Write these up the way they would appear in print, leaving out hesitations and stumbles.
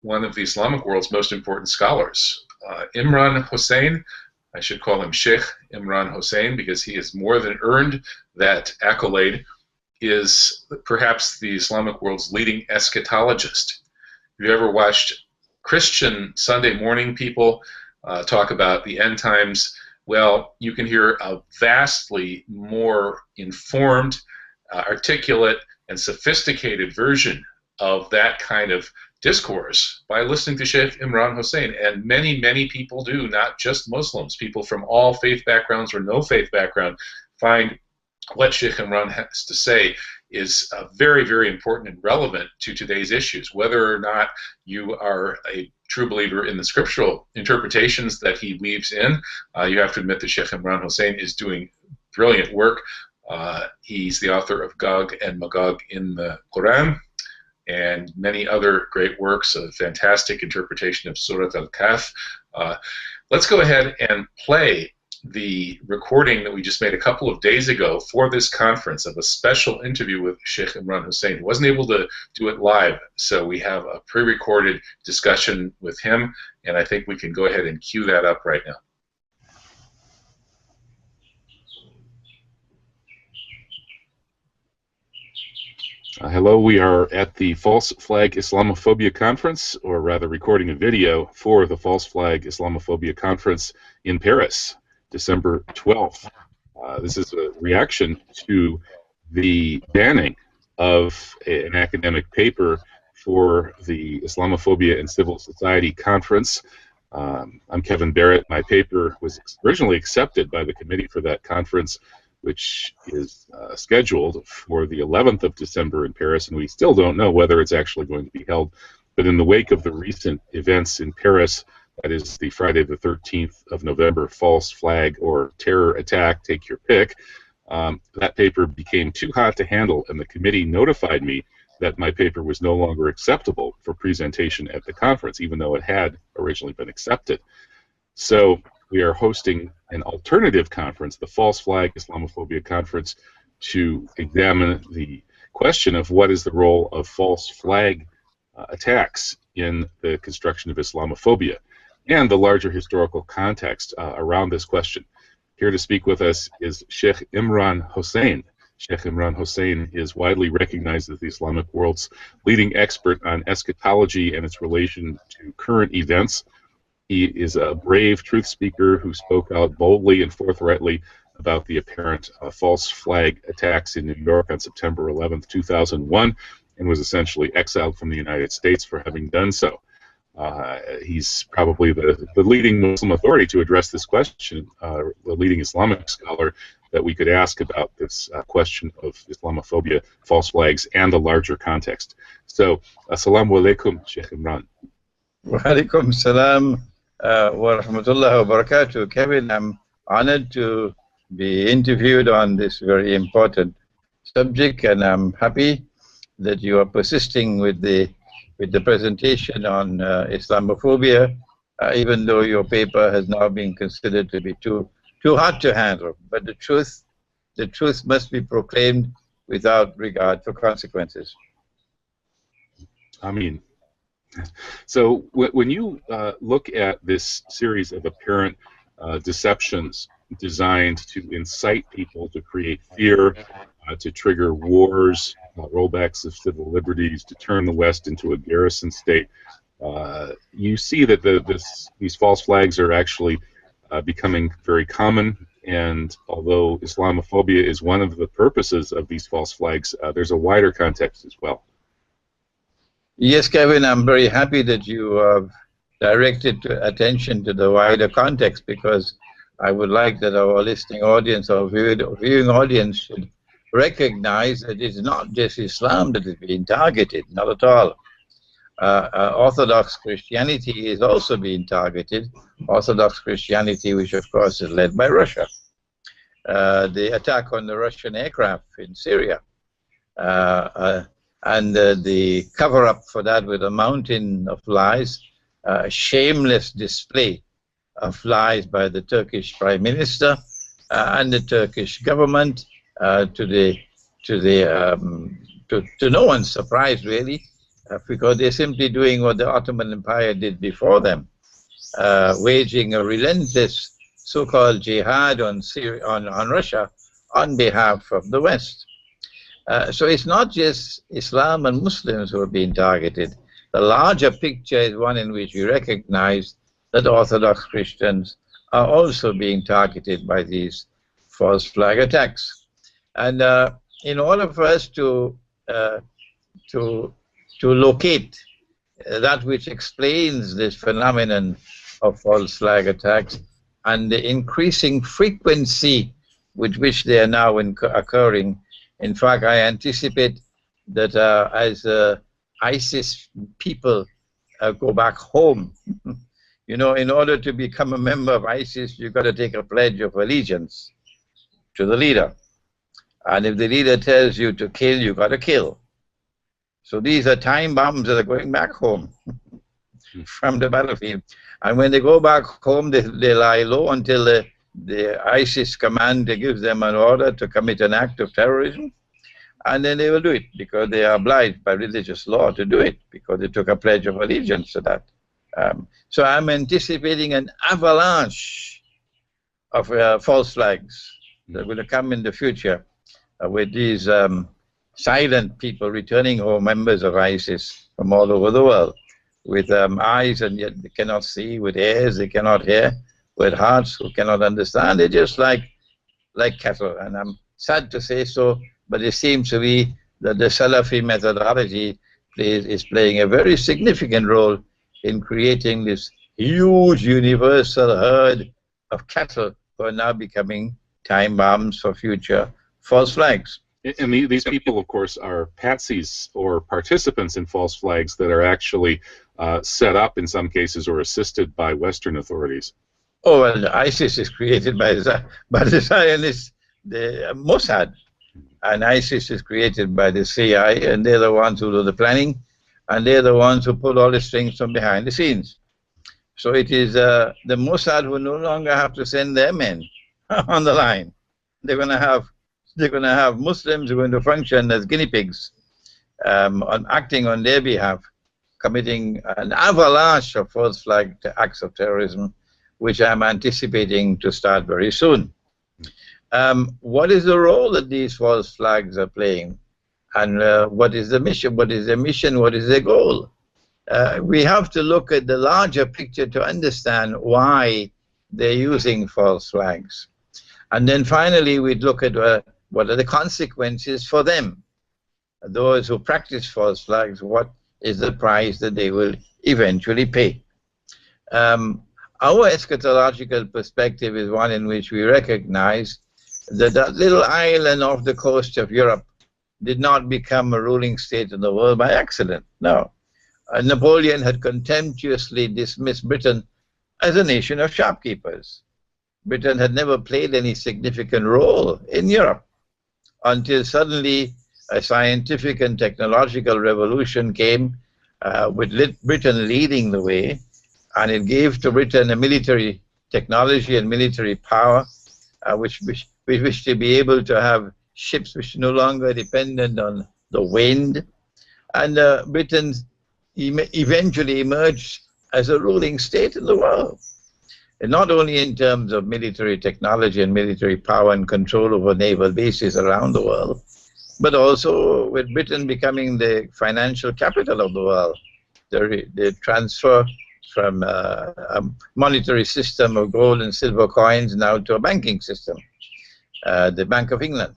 one of the Islamic world's most important scholars. Imran Hosein, I should call him Sheikh Imran Hosein because he has more than earned that accolade, is perhaps the Islamic world's leading eschatologist. Have you ever watched Christian Sunday morning people talk about the end times? Well, you can hear a vastly more informed, articulate, and sophisticated version of that kind of discourse by listening to Sheikh Imran Hosein. And many, many people do, not just Muslims. People from all faith backgrounds or no faith background find what Sheikh Imran has to say is very, very important and relevant to today's issues. Whether or not you are a true believer in the scriptural interpretations that he weaves in, you have to admit that Sheikh Imran Hosein is doing brilliant work. He's the author of Gog and Magog in the Quran and many other great works, a fantastic interpretation of Surat al-Kahf. Let's go ahead and play the recording that we just made a couple of days ago for this conference of a special interview with Sheikh Imran Hosein. He wasn't able to do it live, so we have a pre-recorded discussion with him, and I think we can go ahead and cue that up right now. Hello, we are at the False Flag Islamophobia Conference, or rather recording a video for the False Flag Islamophobia Conference in Paris, December 12th. This is a reaction to the banning of an academic paper for the Islamophobia and Civil Society Conference. I'm Kevin Barrett. My paper was originally accepted by the committee for that conference, which is scheduled for the 11th of December in Paris, and we still don't know whether it's actually going to be held. But in the wake of the recent events in Paris, that is the Friday the 13th of November false flag or terror attack, take your pick, that paper became too hot to handle, and the committee notified me that my paper was no longer acceptable for presentation at the conference, even though it had originally been accepted. So we are hosting an alternative conference, the False Flag Islamophobia Conference, to examine the question of what is the role of false flag attacks in the construction of Islamophobia and the larger historical context around this question. Here to speak with us is Sheikh Imran Hosein. Sheikh Imran Hosein is widely recognized as the Islamic world's leading expert on eschatology and its relation to current events. He is a brave truth speaker who spoke out boldly and forthrightly about the apparent false flag attacks in New York on September 11th, 2001, and was essentially exiled from the United States for having done so. He's probably the leading Muslim authority to address this question, the leading Islamic scholar that we could ask about this question of Islamophobia, false flags, and the larger context. So, assalamu alaikum, Sheikh Imran. Wa alaikum salam wa rahmatullahi wa barakatuh. Kevin, I'm honored to be interviewed on this very important subject, and I'm happy that you are persisting with the presentation on Islamophobia, even though your paper has now been considered to be too hard to handle. But the truth must be proclaimed without regard for consequences. I mean, so when you look at this series of apparent deceptions designed to incite people to create fear, to trigger wars, rollbacks of civil liberties, to turn the West into a garrison state, you see that these false flags are actually becoming very common. And although Islamophobia is one of the purposes of these false flags, there's a wider context as well. Yes, Kevin, I'm very happy that you have directed attention to the wider context, because I would like that our listening audience or viewing audience should recognize that it's not just Islam that is being targeted, not at all. Orthodox Christianity is also being targeted. Orthodox Christianity, which of course is led by Russia. The attack on the Russian aircraft in Syria, and the cover-up for that with a mountain of lies, shameless display of lies by the Turkish Prime Minister and the Turkish government, to no one's surprise really, because they're simply doing what the Ottoman Empire did before them, waging a relentless so-called jihad on Russia on behalf of the West. So it's not just Islam and Muslims who are being targeted. The larger picture is one in which we recognize that Orthodox Christians are also being targeted by these false flag attacks. And in order for us to locate that which explains this phenomenon of false flag attacks and the increasing frequency with which they are now occurring, in fact, I anticipate that as ISIS people go back home, you know, in order to become a member of ISIS, you've got to take a pledge of allegiance to the leader. And if the leader tells you to kill, you've got to kill. So these are time bombs that are going back home from the battlefield. And when they go back home, they lie low until the ISIS commander gives them an order to commit an act of terrorism. And then they will do it because they are obliged by religious law to do it because they took a pledge of allegiance to that. So I'm anticipating an avalanche of false flags that are going to come in the future with these silent people returning home, members of ISIS from all over the world, with eyes and yet they cannot see, with ears they cannot hear, with hearts who cannot understand. They're just like cattle. And I'm sad to say so, but it seems to be that the Salafi methodology is playing a very significant role in creating this huge universal herd of cattle who are now becoming time bombs for future false flags. And these people, of course, are patsies or participants in false flags that are actually set up in some cases or assisted by Western authorities. Oh, well, ISIS is created by the Zionists, the Mossad, and ISIS is created by the CIA, and they're the ones who do the planning, and they're the ones who pull all the strings from behind the scenes. So it is the Mossad who no longer have to send their men on the line. They're going to have Muslims who are going to function as guinea pigs, acting on their behalf, committing an avalanche of false flag acts of terrorism, which I'm anticipating to start very soon. What is the role that these false flags are playing? And what is the mission? What is their mission? What is their goal? We have to look at the larger picture to understand why they're using false flags. And then finally, we'd look at what are the consequences for them. Those who practice false flags, what is the price that they will eventually pay? Our eschatological perspective is one in which we recognize that that little island off the coast of Europe did not become a ruling state in the world by accident. No. Napoleon had contemptuously dismissed Britain as a nation of shopkeepers. Britain had never played any significant role in Europe until suddenly a scientific and technological revolution came with Britain leading the way, and it gave to Britain a military technology and military power which to be able to have ships which no longer dependent on the wind. And Britain eventually emerged as a ruling state in the world. And not only in terms of military technology and military power and control over naval bases around the world, but also with Britain becoming the financial capital of the world. The transfer from a monetary system of gold and silver coins now to a banking system, the Bank of England.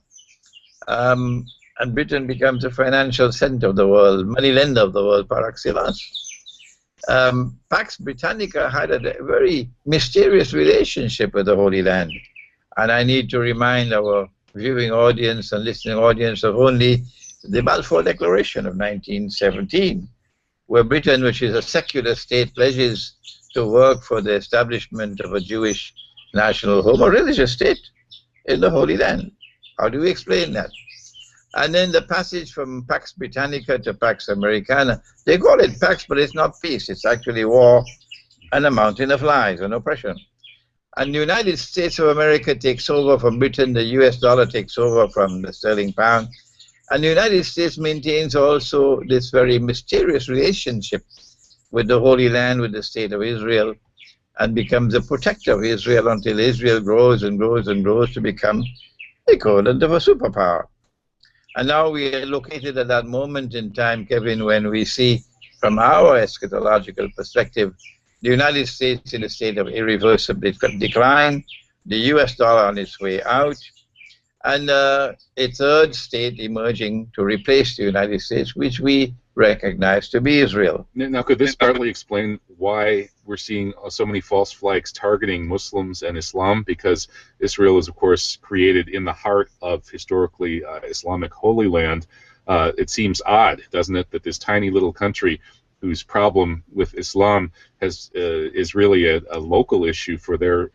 And Britain becomes a financial center of the world, money lender of the world par excellence. Pax Britannica had a very mysterious relationship with the Holy Land. And I need to remind our viewing audience and listening audience of only the Balfour Declaration of 1917, where Britain, which is a secular state, pledges to work for the establishment of a Jewish national home, a religious state in the Holy Land. How do we explain that? And then the passage from Pax Britannica to Pax Americana, they call it Pax, but it's not peace. It's actually war and a mountain of lies and oppression. And the United States of America takes over from Britain, the US dollar takes over from the sterling pound, And the United States maintains also this very mysterious relationship with the Holy Land, with the State of Israel, and becomes a protector of Israel until Israel grows and grows and grows to become the equivalent of a superpower. And now we are located at that moment in time, Kevin, when we see from our eschatological perspective the United States in a state of irreversible decline, the US dollar on its way out, and a third state emerging to replace the United States, which we recognize to be Israel. Now, could this partly explain why we're seeing so many false flags targeting Muslims and Islam? Because Israel is, of course, created in the heart of historically Islamic Holy Land. It seems odd, doesn't it, that this tiny little country whose problem with Islam is really a local issue for their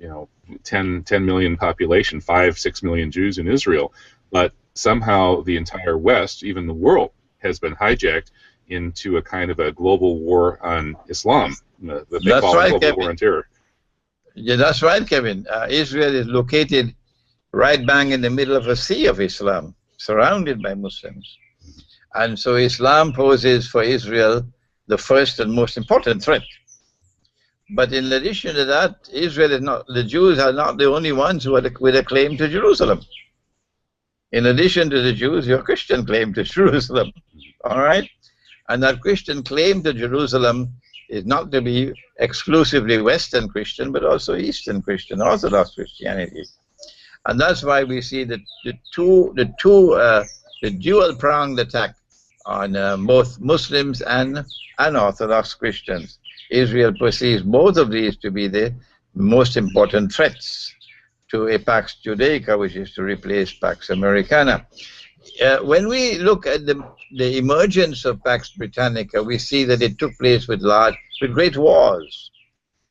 10 million population, 5-6 million Jews in Israel, but somehow the entire West, even the world, has been hijacked into a kind of a global war on Islam. That they call a global war on terror. Yeah, that's right, Kevin. Israel is located right bang in the middle of a sea of Islam, surrounded by Muslims. And so Islam poses for Israel the first and most important threat. But in addition to that, Israel is not, the Jews are not the only ones who are with a claim to Jerusalem. In addition to the Jews, your Christian claim to Jerusalem. All right? And that Christian claim to Jerusalem is not to be exclusively Western Christian, but also Eastern Christian, Orthodox Christianity. And that's why we see that the dual-pronged attack on both Muslims and Orthodox Christians. Israel perceives both of these to be the most important threats to a Pax Judaica, which is to replace Pax Americana. When we look at the emergence of Pax Britannica, we see that it took place with great wars,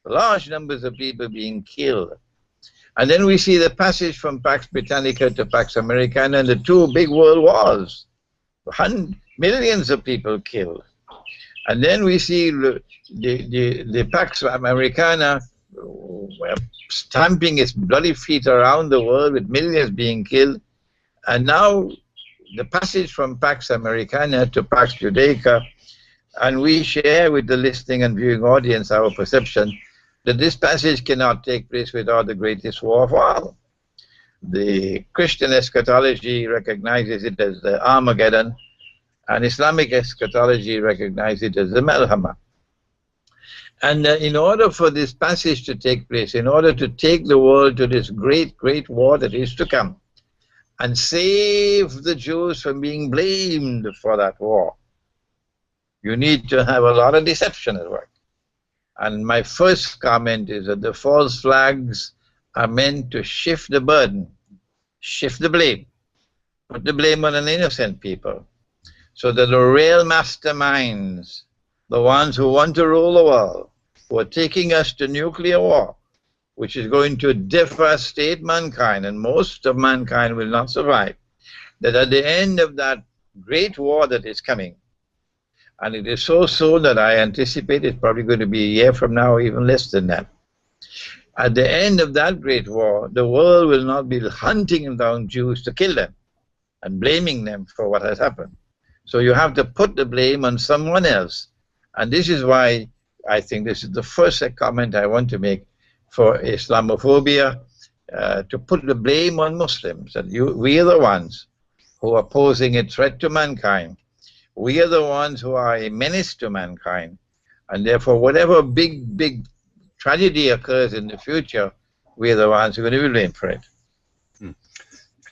large numbers of people being killed. And then we see the passage from Pax Britannica to Pax Americana and the two big world wars, millions of people killed. And then we see the Pax Americana stamping its bloody feet around the world with millions being killed. And now the passage from Pax Americana to Pax Judaica, and we share with the listening and viewing audience our perception that this passage cannot take place without the greatest war of all. The Christian eschatology recognizes it as the Armageddon, and Islamic eschatology recognizes it as the Melhama. And in order for this passage to take place, in order to take the world to this great, great war that is to come, and save the Jews from being blamed for that war, you need to have a lot of deception at work. And my first comment is that the false flags are meant to shift the burden, shift the blame, put the blame on an innocent people, so that the real masterminds, the ones who want to rule the world, who are taking us to nuclear war, which is going to devastate mankind, and most of mankind will not survive, that at the end of that great war that is coming, and it is so soon that I anticipate it's probably going to be a year from now, or even less than that. At the end of that great war, the world will not be hunting down Jews to kill them and blaming them for what has happened. So you have to put the blame on someone else. And this is why I think this is the first comment I want to make for Islamophobia, to put the blame on Muslims. And we are the ones who are posing a threat to mankind. We are the ones who are a menace to mankind. And therefore, whatever big, big tragedy occurs in the future, we are the ones who are going to be blamed for it.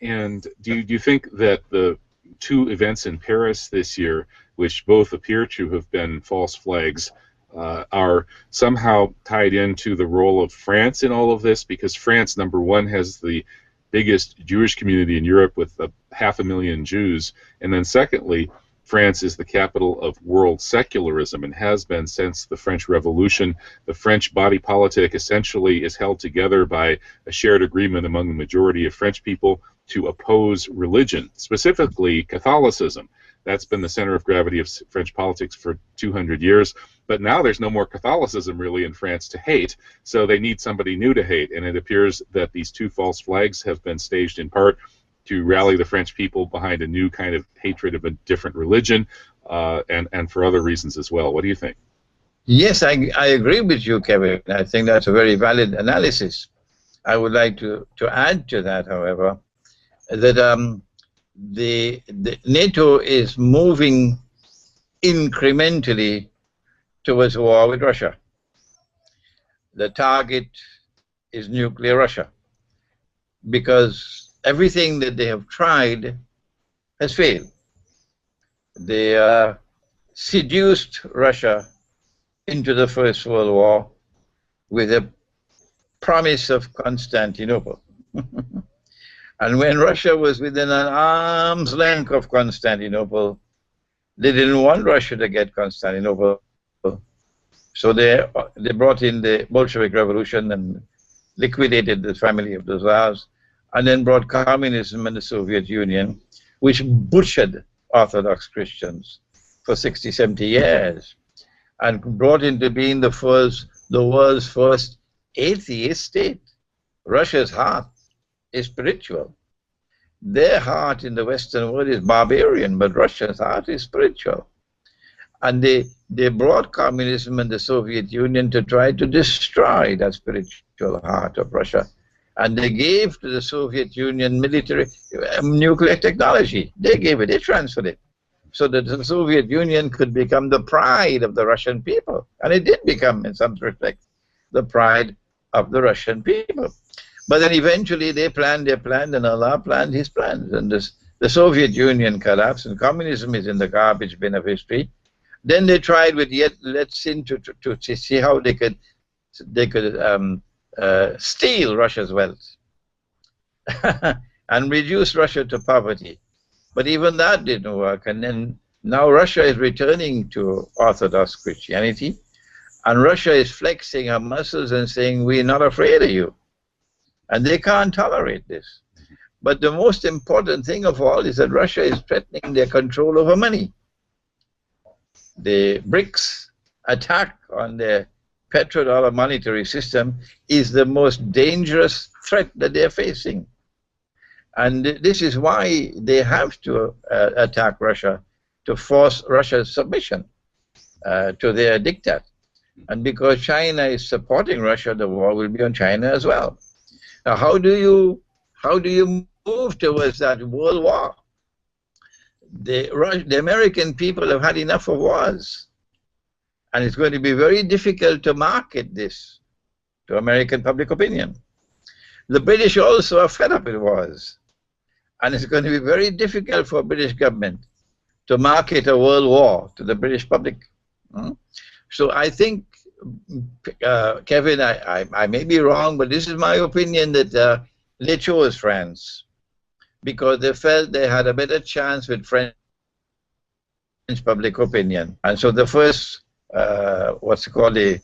And do you think that the two events in Paris this year, which both appear to have been false flags, are somehow tied into the role of France in all of this? Because France, number one, has the biggest Jewish community in Europe with 500,000 Jews, and then secondly, France is the capital of world secularism and has been since the French Revolution. The French body politic essentially is held together by a shared agreement among the majority of French people to oppose religion, specifically Catholicism. That's been the center of gravity of French politics for 200 years. But now there's no more Catholicism really in France to hate, so they need somebody new to hate. And it appears that these two false flags have been staged in part to rally the French people behind a new kind of hatred of a different religion, and for other reasons as well. What do you think? Yes, I agree with you, Kevin. I think that's a very valid analysis. I would like to add to that, however, that the NATO is moving incrementally towards war with Russia. The target is nuclear Russia, because everything that they have tried has failed. They seduced Russia into the First World War with a promise of Constantinople. And when Russia was within an arm's length of Constantinople, they didn't want Russia to get Constantinople. So they brought in the Bolshevik Revolution and liquidated the family of the Tsars, and then brought communism and the Soviet Union, which butchered Orthodox Christians for 60, 70 years, and brought into being the world's first atheist state. Russia's heart is spiritual. Their heart in the Western world is barbarian, but Russia's heart is spiritual. And they brought communism and the Soviet Union to try to destroy that spiritual heart of Russia. And they gave to the Soviet Union military nuclear technology. They gave it, they transferred it, so that the Soviet Union could become the pride of the Russian people. And it did become, in some respects, the pride of the Russian people. But then eventually they planned their plan, and Allah planned his plans. And the Soviet Union collapsed, and communism is in the garbage bin of history. Then they tried with Yeltsin to see how they could steal Russia's wealth and reduce Russia to poverty. But even that didn't work. And then now Russia is returning to Orthodox Christianity, and Russia is flexing her muscles and saying, we're not afraid of you. And they can't tolerate this. But the most important thing of all is that Russia is threatening their control over money. The BRICS attack on the petrodollar monetary system is the most dangerous threat that they're facing. And this is why they have to attack Russia, to force Russia's submission to their diktat. And because China is supporting Russia, the war will be on China as well. Now, how do you move towards that world war? The American people have had enough of wars, and it's going to be very difficult to market this to American public opinion. The British also are fed up with wars, and it's going to be very difficult for British government to market a world war to the British public. So I think, Kevin, I may be wrong, but this is my opinion, that they chose France because they felt they had a better chance with French public opinion. And so the first, what's called the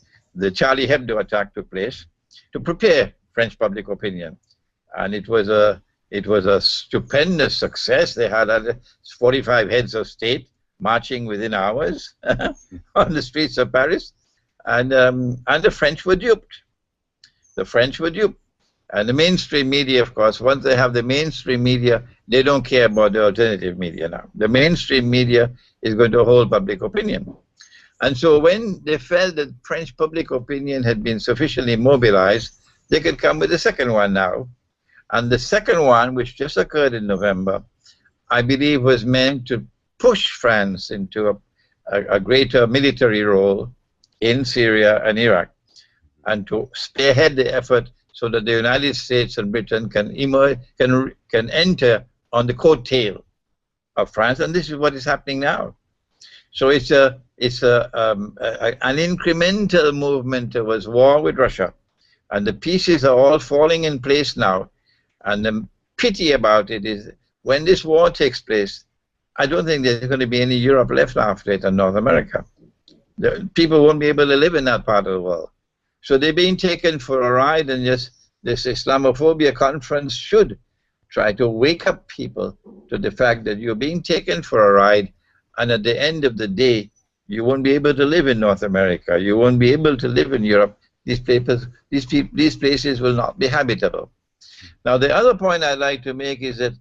Charlie Hebdo attack took place to prepare French public opinion. And it was a stupendous success. They had 45 heads of state marching within hours on the streets of Paris. And the French were duped. The French were duped. And the mainstream media, of course, once they have the mainstream media, they don't care about the alternative media now. The mainstream media is going to hold public opinion. And so when they felt that French public opinion had been sufficiently mobilized, they could come with the second one now. And the second one, which just occurred in November, I believe was meant to push France into a greater military role in Syria and Iraq, and to spearhead the effort so that the United States and Britain can enter on the coattail of France. And this is what is happening now. So it's an incremental movement towards war with Russia, and the pieces are all falling in place now. And the pity about it is, when this war takes place, I don't think there's going to be any Europe left after it, and North America. The people won't be able to live in that part of the world. So they're being taken for a ride, and just this Islamophobia conference should try to wake up people to the fact that you're being taken for a ride, and at the end of the day, you won't be able to live in North America. You won't be able to live in Europe. These places will not be habitable. Now, the other point I'd like to make is that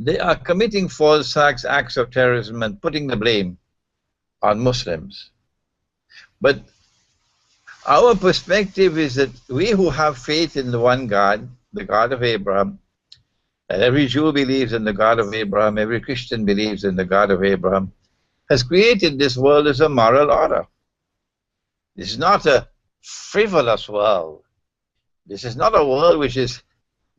they are committing false acts of terrorism and putting the blame on Muslims. But our perspective is that we who have faith in the one God, the God of Abraham, and every Jew believes in the God of Abraham, every Christian believes in the God of Abraham, has created this world as a moral order. This is not a frivolous world. This is not a world which is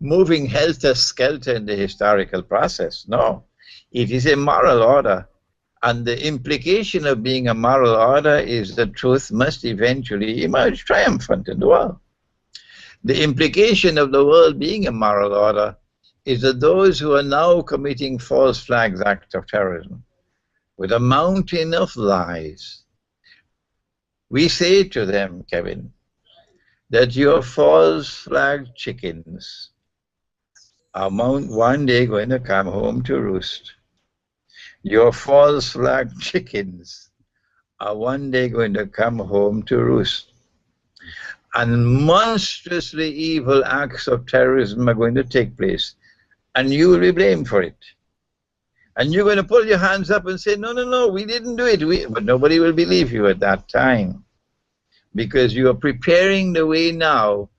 moving helter-skelter in the historical process. No, it is a moral order. And the implication of being a moral order is that truth must eventually emerge triumphant in the world. The implication of the world being a moral order is that those who are now committing false flags acts of terrorism with a mountain of lies, we say to them, Kevin, that your false flag chickens are one day going to come home to roost. Your false flag chickens are one day going to come home to roost. And monstrously evil acts of terrorism are going to take place. And you will be blamed for it. And you're going to pull your hands up and say, no, no, no, we didn't do it. But nobody will believe you at that time. Because you are preparing the way now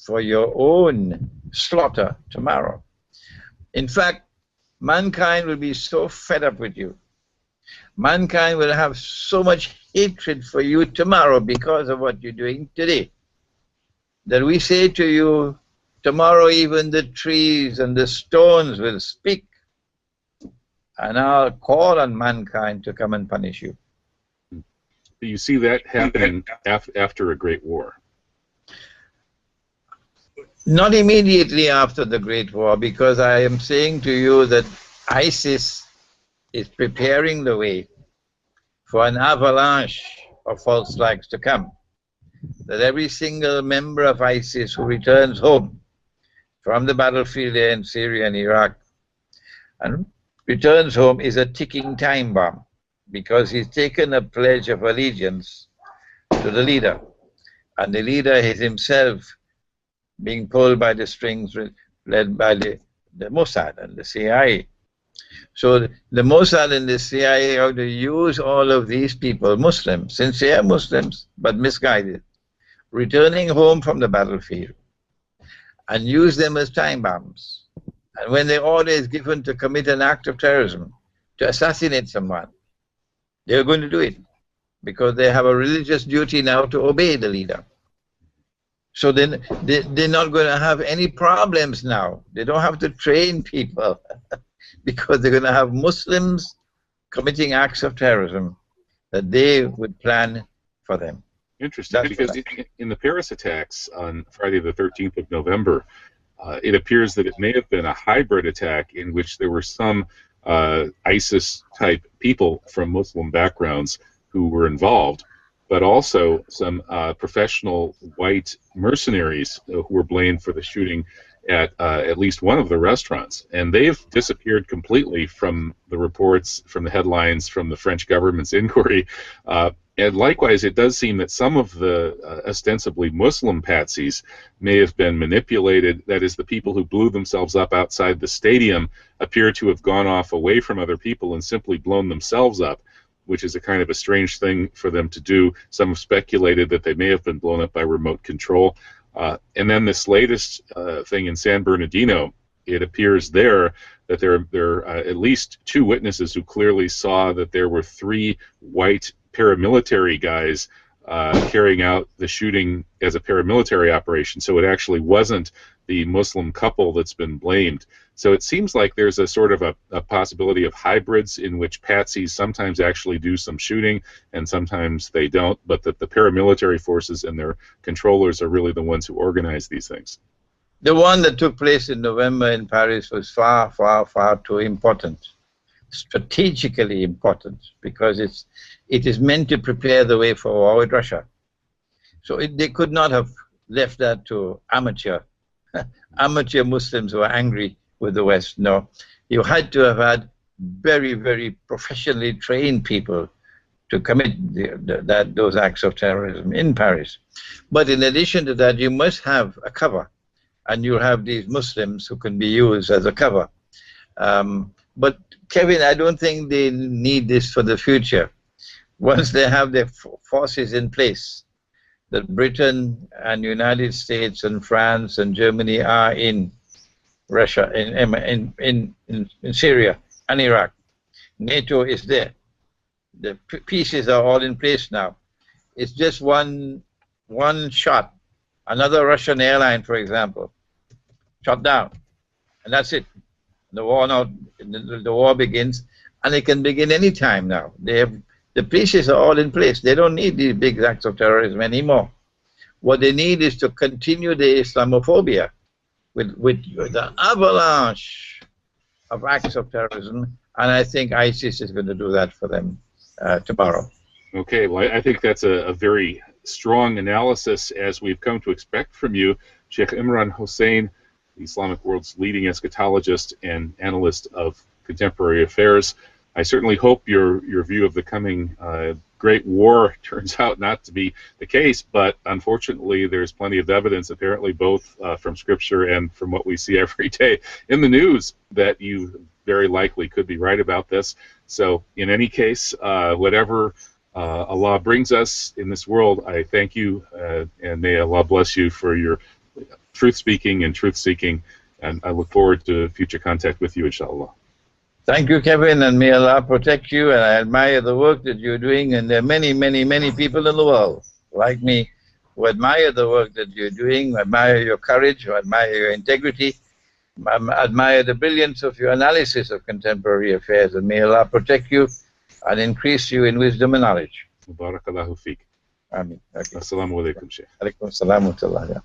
for your own slaughter tomorrow. In fact, mankind will be so fed up with you. Mankind will have so much hatred for you tomorrow because of what you're doing today, that we say to you, tomorrow even the trees and the stones will speak, and I'll call on mankind to come and punish you. You see that happening after a great war? Not immediately after the Great War, because I am saying to you that ISIS is preparing the way for an avalanche of false flags to come. That every single member of ISIS who returns home from the battlefield there in Syria and Iraq and returns home is a ticking time bomb, because he's taken a pledge of allegiance to the leader, and the leader is himself being pulled by the strings led by the Mossad and the CIA. So the Mossad and the CIA are to use all of these people, Muslims, sincere Muslims, but misguided, returning home from the battlefield, and use them as time bombs. And when the order is given to commit an act of terrorism, to assassinate someone, they're going to do it, because they have a religious duty now to obey the leader. So then they're not going to have any problems now. They don't have to train people because they're going to have Muslims committing acts of terrorism that they would plan for them. Interesting, because in the Paris attacks on Friday the 13th of November, it appears that it may have been a hybrid attack in which there were some ISIS-type people from Muslim backgrounds who were involved, but also some professional white mercenaries who were blamed for the shooting at least one of the restaurants. And they've disappeared completely from the reports, from the headlines, from the French government's inquiry. And likewise, it does seem that some of the ostensibly Muslim patsies may have been manipulated. That is, the people who blew themselves up outside the stadium appear to have gone off away from other people and simply blown themselves up, which is a kind of a strange thing for them to do. Some have speculated that they may have been blown up by remote control. And then this latest thing in San Bernardino, it appears there that there are at least 2 witnesses who clearly saw that there were 3 white paramilitary guys carrying out the shooting as a paramilitary operation. So it actually wasn't the Muslim couple that's been blamed. So it seems like there's a sort of a possibility of hybrids in which patsies sometimes actually do some shooting and sometimes they don't, but that the paramilitary forces and their controllers are really the ones who organize these things. The one that took place in November in Paris was far, far, far too important, strategically important, because it is meant to prepare the way for war with Russia. So they could not have left that to amateur Muslims who are angry with the West. No, you had to have had very, very professionally trained people to commit those acts of terrorism in Paris. But in addition to that, you must have a cover, and you'll have these Muslims who can be used as a cover. But Kevin, I don't think they need this for the future. Once they have their forces in place, that Britain and United States and France and Germany are in Russia, in Syria and Iraq. NATO is there. The pieces are all in place now. It's just one shot. Another Russian airline, for example, shot down, and that's it. The war begins, and it can begin any time now. The pieces are all in place. They don't need these big acts of terrorism anymore. What they need is to continue the Islamophobia with the avalanche of acts of terrorism, and I think ISIS is going to do that for them tomorrow. Okay, well, I think that's a very strong analysis, as we've come to expect from you, Sheikh Imran Hosein, the Islamic world's leading eschatologist and analyst of contemporary affairs. I certainly hope your view of the coming Great War turns out not to be the case, but unfortunately there's plenty of evidence, apparently both from Scripture and from what we see every day in the news, that you very likely could be right about this. So in any case, whatever Allah brings us in this world, I thank you, and may Allah bless you for your truth-speaking and truth-seeking, and I look forward to future contact with you, inshallah. Thank you, Kevin, and may Allah protect you, and I admire the work that you're doing, and there are many, many, many people in the world like me who admire the work that you're doing, admire your courage, admire your integrity, admire the brilliance of your analysis of contemporary affairs, and may Allah protect you and increase you in wisdom and knowledge. Barakallahu feek. Ameen. Okay. Assalamu alaikum, Sheikh. Alaikum assalam wa rahmatullah.